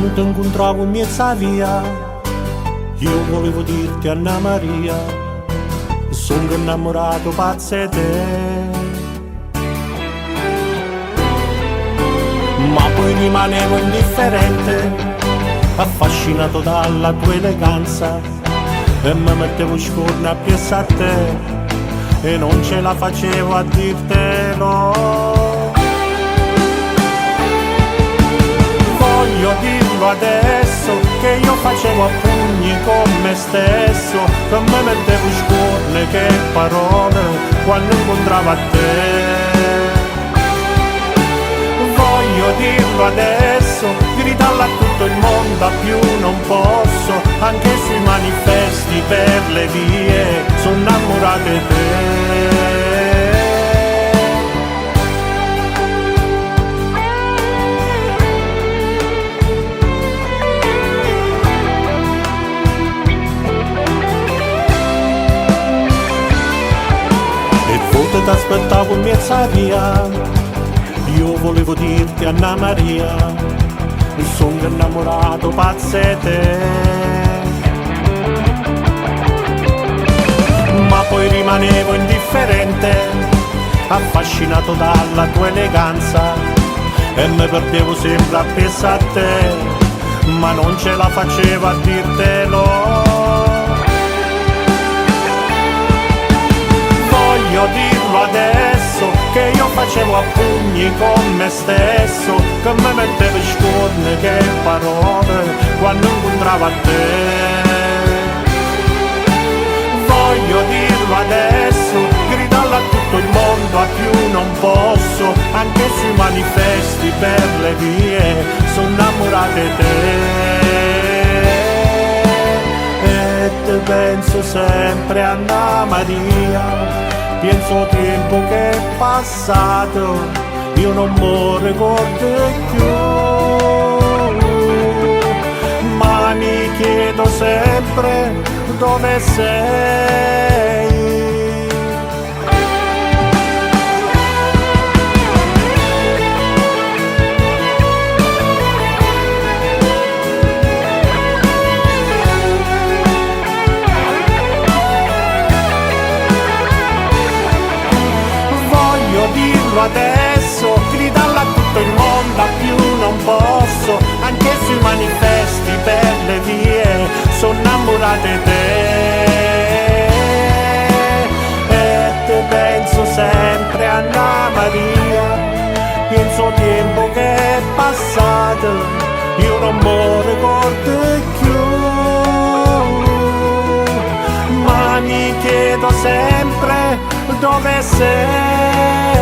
Quando ti incontravo in mezza via, io volevo dirti Anna Maria, sono innamorato pazzo di te. Ma poi rimanevo indifferente, affascinato dalla tua eleganza, e mi mettevo scorno appresso a te e non ce la facevo a dirtelo. Voglio dirlo adesso che io facevo a pugni con me stesso, che mi mettevo scorne che parole quando incontravo a te. Voglio dirlo adesso, gridarlo a tutto il mondo, a più non posso, anche sui manifesti per le vie, sono innamorato di te. E t'aspettavo in mezza via, io volevo dirti Anna Maria, sono innamorato pazzo di te. Ma poi rimanevo indifferente, affascinato dalla tua eleganza, e mi perdevo sempre appeso a te, ma non ce la facevo a dirtelo. Voglio dirlo adesso che io facevo a pugni con me stesso, che mi mettevo scorne che parole quando incontravo a te. Voglio dirlo adesso, gridarlo a tutto il mondo, a più non posso, anche sui manifesti per le vie, sono innamorato di te. E te penso sempre Anna Maria, penso tempo che è passato, io non mi ricordo più, ma mi chiedo sempre dove sei. Adesso gridarlo a tutto il mondo, a più non posso, anche sui manifesti per le vie, sono innamorato di te. E te penso sempre Anna Maria, penso tempo che è passato, io non mi ricordo più, ma mi chiedo sempre dove sei.